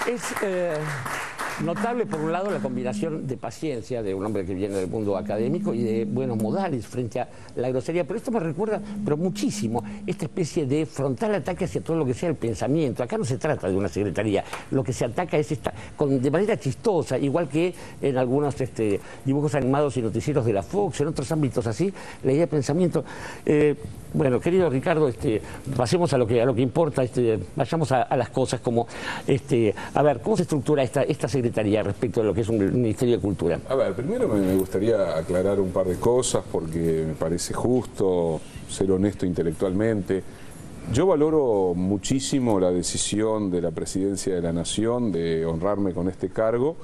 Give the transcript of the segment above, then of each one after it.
Es notable, por un lado, la combinación de paciencia de un hombre que viene del mundo académico y de buenos modales frente a la grosería. Pero esto me recuerda, pero muchísimo, esta especie de frontal ataque hacia todo lo que sea el pensamiento. Acá no se trata de una secretaría, lo que se ataca es de manera chistosa, igual que en algunos dibujos animados y noticieros de la Fox, en otros ámbitos así, la idea de pensamiento. Bueno, querido Ricardo, pasemos a lo que importa, vayamos a las cosas como, a ver, ¿cómo se estructura esta secretaría respecto a lo que es un Ministerio de Cultura? A ver, primero me gustaría aclarar un par de cosas porque me parece justo ser honesto intelectualmente. Yo valoro muchísimo la decisión de la Presidencia de la Nación de honrarme con este cargo.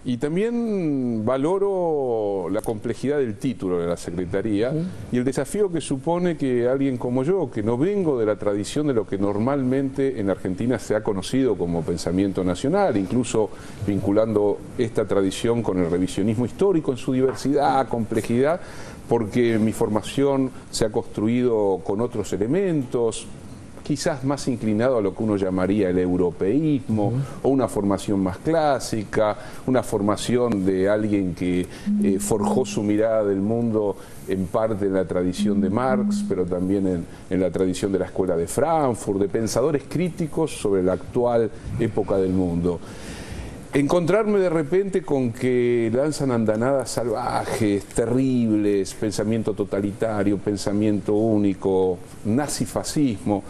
Y también valoro la complejidad del título de la Secretaría y el desafío que supone que alguien como yo, que no vengo de la tradición de lo que normalmente en Argentina se ha conocido como pensamiento nacional, incluso vinculando esta tradición con el revisionismo histórico en su diversidad, complejidad, porque mi formación se ha construido con otros elementos, quizás más inclinado a lo que uno llamaría el europeísmo, o una formación más clásica, una formación de alguien que forjó su mirada del mundo en parte en la tradición de Marx, pero también en la tradición de la Escuela de Frankfurt, de pensadores críticos sobre la actual época del mundo. Encontrarme de repente con que lanzan andanadas salvajes, terribles, pensamiento totalitario, pensamiento único, nazifascismo.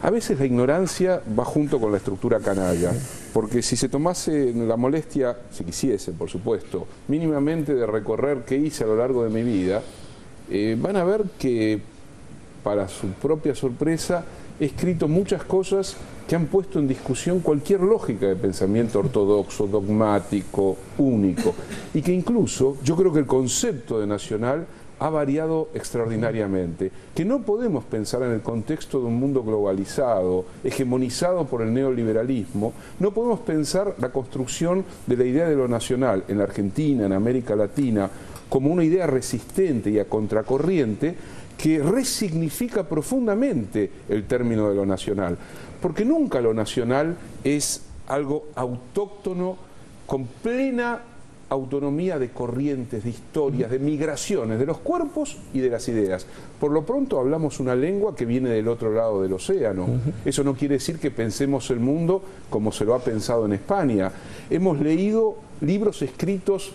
A veces la ignorancia va junto con la estructura canalla, porque si se tomase la molestia, si quisiese, por supuesto, mínimamente de recorrer qué hice a lo largo de mi vida, van a ver que, para su propia sorpresa, he escrito muchas cosas que han puesto en discusión cualquier lógica de pensamiento ortodoxo, dogmático, único, y que incluso yo creo que el concepto de nacional ha variado extraordinariamente, que no podemos pensar en el contexto de un mundo globalizado, hegemonizado por el neoliberalismo, no podemos pensar la construcción de la idea de lo nacional en Argentina, en América Latina, como una idea resistente y a contracorriente, que resignifica profundamente el término de lo nacional, porque nunca lo nacional es algo autóctono con plena autonomía de corrientes, de historias, de migraciones, de los cuerpos y de las ideas. Por lo pronto hablamos una lengua que viene del otro lado del océano. Eso no quiere decir que pensemos el mundo como se lo ha pensado en España. Hemos leído libros escritos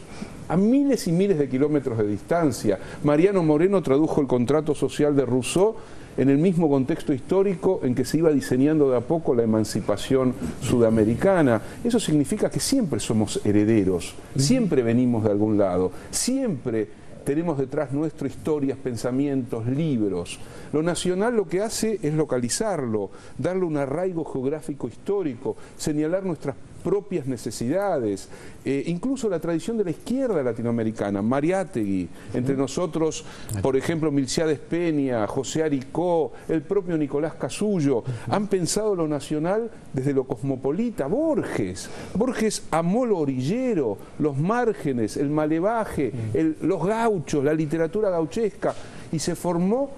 a miles y miles de kilómetros de distancia. Mariano Moreno tradujo el Contrato Social de Rousseau en el mismo contexto histórico en que se iba diseñando de a poco la emancipación sudamericana. Eso significa que siempre somos herederos, siempre venimos de algún lado, siempre tenemos detrás nuestro historias, pensamientos, libros. Lo nacional lo que hace es localizarlo, darle un arraigo geográfico histórico, señalar nuestras propias necesidades, incluso la tradición de la izquierda latinoamericana, Mariátegui, entre nosotros, por ejemplo, Milciades Peña, José Aricó, el propio Nicolás Casullo, han pensado lo nacional desde lo cosmopolita. Borges amó lo orillero, los márgenes, el malevaje, los gauchos, la literatura gauchesca, y se formó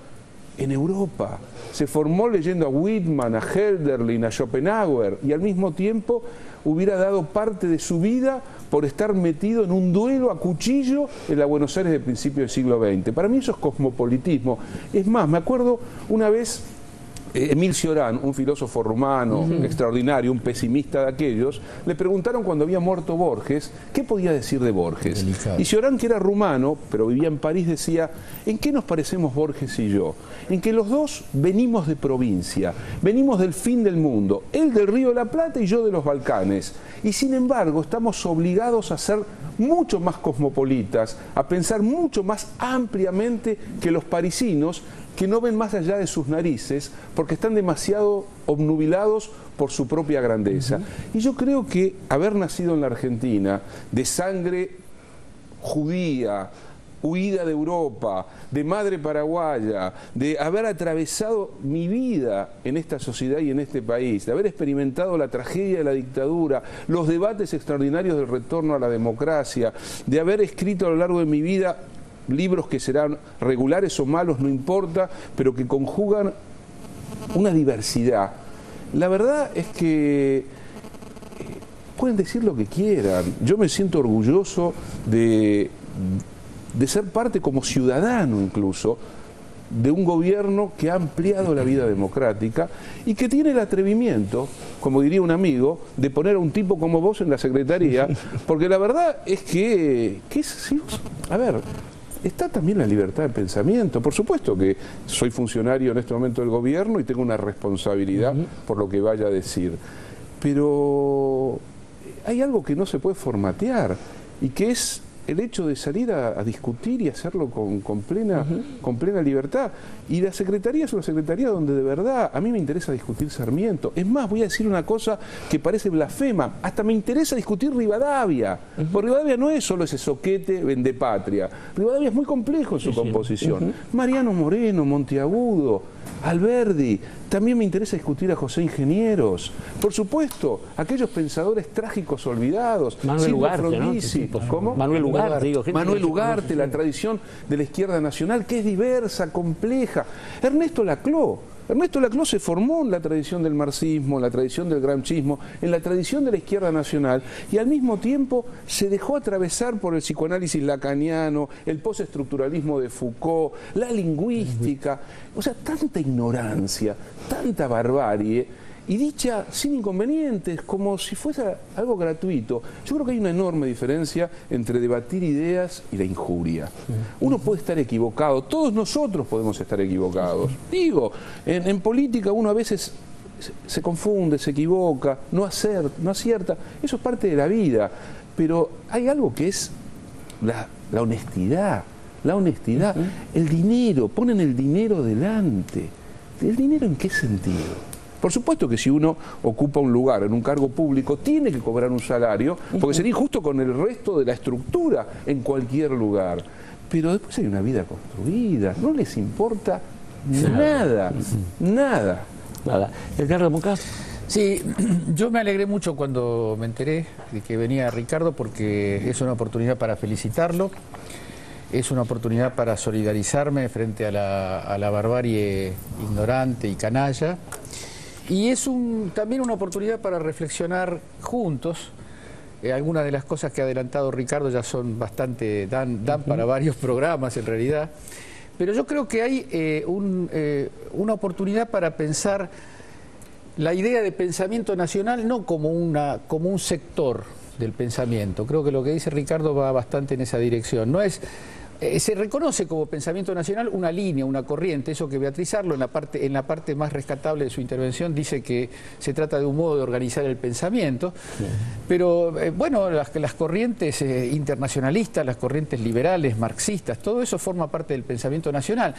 en Europa, se formó leyendo a Whitman, a Hölderlin, a Schopenhauer, y al mismo tiempo hubiera dado parte de su vida por estar metido en un duelo a cuchillo en la Buenos Aires de principios del siglo XX. Para mí eso es cosmopolitismo. Es más, me acuerdo una vez Emil Cioran, un filósofo rumano extraordinario, un pesimista de aquellos, le preguntaron cuando había muerto Borges, ¿qué podía decir de Borges? Delicado. Y Cioran, que era rumano, pero vivía en París, decía, ¿en qué nos parecemos Borges y yo? En que los dos venimos de provincia, venimos del fin del mundo, él del Río de la Plata y yo de los Balcanes, y sin embargo estamos obligados a ser mucho más cosmopolitas, a pensar mucho más ampliamente que los parisinos, que no ven más allá de sus narices porque están demasiado obnubilados por su propia grandeza. Y yo creo que haber nacido en la Argentina, de sangre judía, huida de Europa, de madre paraguaya, de haber atravesado mi vida en esta sociedad y en este país, de haber experimentado la tragedia de la dictadura, los debates extraordinarios del retorno a la democracia, de haber escrito a lo largo de mi vida libros que serán regulares o malos, no importa, pero que conjugan una diversidad. La verdad es que pueden decir lo que quieran. Yo me siento orgulloso de ser parte como ciudadano incluso de un gobierno que ha ampliado la vida democrática y que tiene el atrevimiento, como diría un amigo, de poner a un tipo como vos en la secretaría, porque la verdad es que a ver, está también la libertad de pensamiento. Por supuesto que soy funcionario en este momento del gobierno y tengo una responsabilidad por lo que vaya a decir, pero hay algo que no se puede formatear y que es el hecho de salir a discutir y hacerlo con plena libertad. Y la secretaría es una secretaría donde de verdad a mí me interesa discutir Sarmiento. Es más, voy a decir una cosa que parece blasfema, hasta me interesa discutir Rivadavia, porque Rivadavia no es solo ese soquete vendepatria. Rivadavia es muy complejo en su composición. Mariano Moreno, Monteagudo, Alberdi, también me interesa discutir a José Ingenieros, por supuesto, aquellos pensadores trágicos olvidados, Manuel Ugarte, Frondizi, ¿no? ¿cómo? Manuel Ugarte, digo, Manuel Ugarte, la tradición de la izquierda nacional, que es diversa, compleja. Ernesto Laclau se formó en la tradición del marxismo, en la tradición del gramscismo, en la tradición de la izquierda nacional, y al mismo tiempo se dejó atravesar por el psicoanálisis lacaniano, el postestructuralismo de Foucault, la lingüística, o sea, tanta ignorancia, tanta barbarie, y dicha sin inconvenientes, como si fuese algo gratuito. Yo creo que hay una enorme diferencia entre debatir ideas y la injuria. Uno puede estar equivocado, todos nosotros podemos estar equivocados. Digo, en política uno a veces se confunde, se equivoca, no acierta, eso es parte de la vida. Pero hay algo que es la honestidad, el dinero, ponen el dinero delante. ¿El dinero en qué sentido? Por supuesto que si uno ocupa un lugar en un cargo público, tiene que cobrar un salario, porque sería injusto con el resto de la estructura en cualquier lugar. Pero después hay una vida construida, no les importa nada. Edgardo Moncada. Sí, yo me alegré mucho cuando me enteré de que venía Ricardo, porque es una oportunidad para felicitarlo, es una oportunidad para solidarizarme frente a la barbarie ignorante y canalla. Y es también una oportunidad para reflexionar juntos. Algunas de las cosas que ha adelantado Ricardo ya son bastante, dan para varios programas en realidad. Pero yo creo que hay una oportunidad para pensar la idea de pensamiento nacional no como un sector del pensamiento. Creo que lo que dice Ricardo va bastante en esa dirección. No es... se reconoce como pensamiento nacional una línea, una corriente, eso que Beatriz Arlo en la parte más rescatable de su intervención dice que se trata de un modo de organizar el pensamiento, pero bueno, las corrientes internacionalistas, las corrientes liberales, marxistas, todo eso forma parte del pensamiento nacional.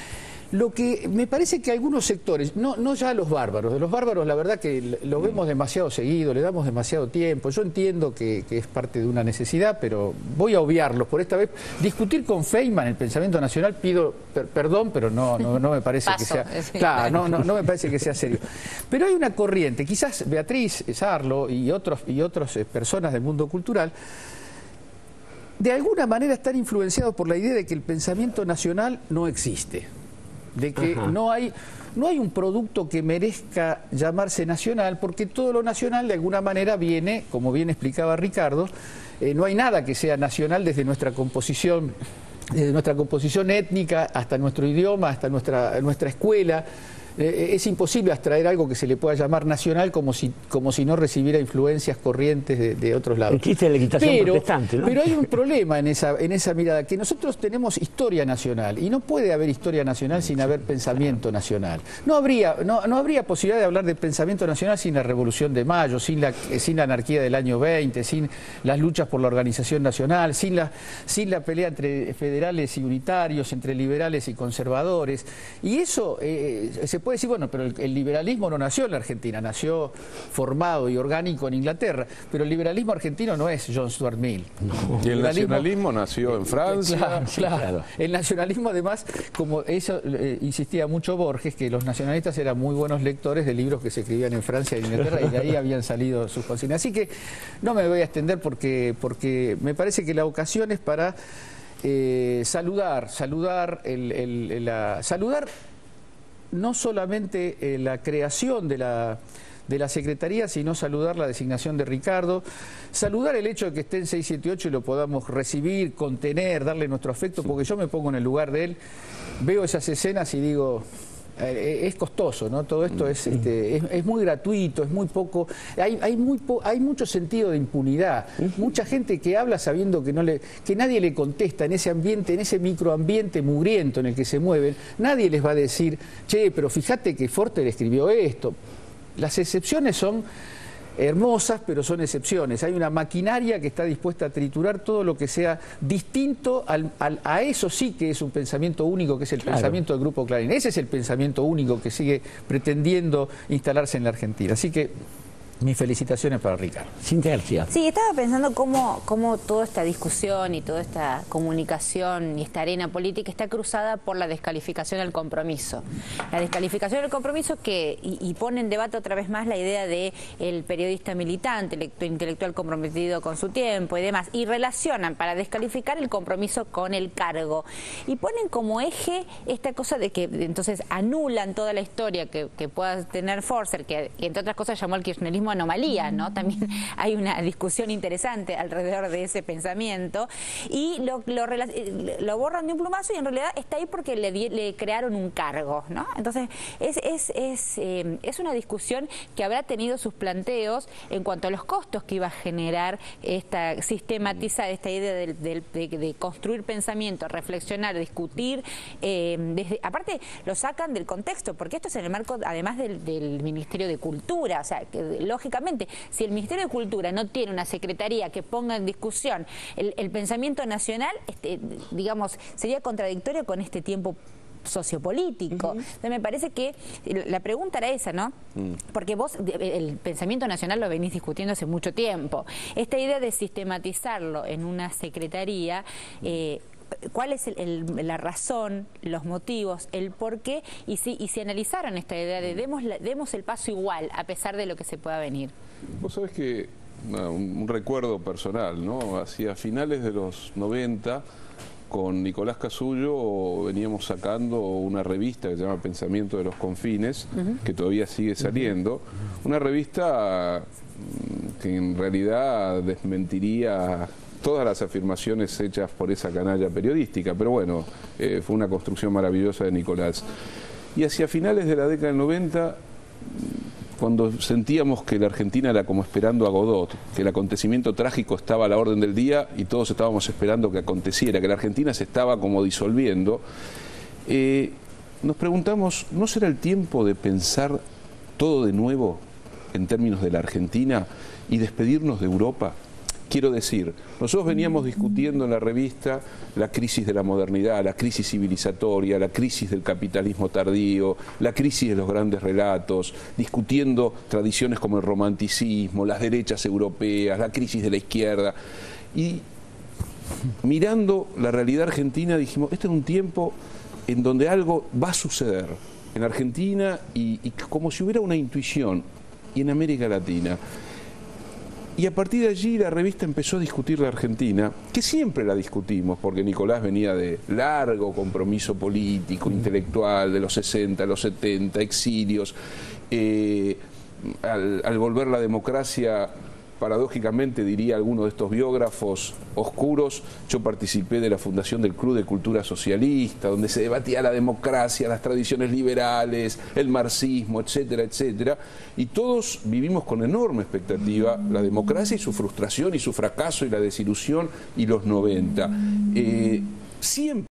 Lo que me parece que algunos sectores, no ya los bárbaros, de los bárbaros la verdad que lo vemos demasiado seguido, le damos demasiado tiempo, yo entiendo que es parte de una necesidad, pero voy a obviarlos por esta vez. Discutir con Feynman el pensamiento nacional, pido perdón, pero no me parece que sea... Claro, no me parece que sea serio. Pero hay una corriente, quizás Beatriz Sarlo y otras personas del mundo cultural, de alguna manera están influenciados por la idea de que el pensamiento nacional no existe, de que no hay un producto que merezca llamarse nacional, porque todo lo nacional de alguna manera viene, como bien explicaba Ricardo, no hay nada que sea nacional desde nuestra composición étnica hasta nuestro idioma, hasta nuestra escuela. Es imposible abstraer algo que se le pueda llamar nacional como si no recibiera influencias corrientes de otros lados. Existe la legislación protestante, ¿no? Pero hay un problema en esa mirada, que nosotros tenemos historia nacional, y no puede haber historia nacional sin haber pensamiento nacional. No habría posibilidad de hablar de pensamiento nacional sin la Revolución de Mayo, sin la anarquía del año 20, sin las luchas por la organización nacional, sin la pelea entre federales y unitarios, entre liberales y conservadores. Y eso se puede decir, bueno, pero el liberalismo no nació en la Argentina, nació formado y orgánico en Inglaterra, pero el liberalismo argentino no es John Stuart Mill. No. Y el nacionalismo nació en Francia. Claro. El nacionalismo, además, como eso insistía mucho Borges, que los nacionalistas eran muy buenos lectores de libros que se escribían en Francia y en Inglaterra, y de ahí habían salido sus consignas. Así que no me voy a extender porque me parece que la ocasión es para saludar no solamente la creación de de la Secretaría, sino saludar la designación de Ricardo, saludar el hecho de que esté en 678 y lo podamos recibir, contener, darle nuestro afecto, porque yo me pongo en el lugar de él, veo esas escenas y digo... es costoso, ¿no? Todo esto es muy gratuito, es muy poco, hay mucho sentido de impunidad, mucha gente que habla sabiendo que nadie le contesta en ese ambiente, en ese microambiente mugriento en el que se mueven, nadie les va a decir, che, pero fíjate que Forter escribió esto. Las excepciones son hermosas, pero son excepciones. Hay una maquinaria que está dispuesta a triturar todo lo que sea distinto a eso sí que es un pensamiento único, que es el pensamiento del Grupo Clarín. Ese es el pensamiento único que sigue pretendiendo instalarse en la Argentina. Así que mis felicitaciones para Ricardo. Cintia García. Sí, estaba pensando cómo toda esta discusión y toda esta comunicación y esta arena política está cruzada por la descalificación del compromiso. La descalificación del compromiso y pone en debate otra vez más la idea de el periodista militante, el intelectual comprometido con su tiempo y demás, y relacionan para descalificar el compromiso con el cargo. Y ponen como eje esta cosa de que entonces anulan toda la historia que pueda tener Forster, que entre otras cosas llamó al kirchnerismo anomalía, ¿no? También hay una discusión interesante alrededor de ese pensamiento y lo borran de un plumazo y en realidad está ahí porque le crearon un cargo, ¿no? Entonces es una discusión que habrá tenido sus planteos en cuanto a los costos que iba a generar sistematizar esta idea de construir pensamiento, reflexionar, discutir, aparte lo sacan del contexto, porque esto es en el marco además del Ministerio de Cultura, o sea, que lógicamente, si el Ministerio de Cultura no tiene una secretaría que ponga en discusión el pensamiento nacional, digamos, sería contradictorio con este tiempo sociopolítico. Entonces me parece que la pregunta era esa, ¿no? Porque vos el pensamiento nacional lo venís discutiendo hace mucho tiempo. Esta idea de sistematizarlo en una secretaría, ¿cuál es la razón, los motivos, el por qué? Y si analizaron esta idea de demos el paso igual, a pesar de lo que se pueda venir. Vos sabés que un recuerdo personal, ¿no? Hacia finales de los 90, con Nicolás Casullo veníamos sacando una revista que se llama Pensamiento de los Confines, que todavía sigue saliendo. Una revista que en realidad desmentiría todas las afirmaciones hechas por esa canalla periodística, pero bueno, fue una construcción maravillosa de Nicolás. Y hacia finales de la década del 90, cuando sentíamos que la Argentina era como esperando a Godot, que el acontecimiento trágico estaba a la orden del día y todos estábamos esperando que aconteciera, que la Argentina se estaba como disolviendo, nos preguntamos, ¿no será el tiempo de pensar todo de nuevo en términos de la Argentina y despedirnos de Europa? Quiero decir, nosotros veníamos discutiendo en la revista la crisis de la modernidad, la crisis civilizatoria, la crisis del capitalismo tardío, la crisis de los grandes relatos, discutiendo tradiciones como el romanticismo, las derechas europeas, la crisis de la izquierda. Y mirando la realidad argentina dijimos, este es un tiempo en donde algo va a suceder en Argentina y como si hubiera una intuición, y en América Latina. Y a partir de allí la revista empezó a discutir la Argentina, que siempre la discutimos, porque Nicolás venía de largo compromiso político, intelectual, de los 60, los 70, exilios. Al volver la democracia, paradójicamente, diría alguno de estos biógrafos oscuros, yo participé de la fundación del Club de Cultura Socialista, donde se debatía la democracia, las tradiciones liberales, el marxismo, etcétera, etcétera, y todos vivimos con enorme expectativa la democracia y su frustración y su fracaso y la desilusión y los 90. Siempre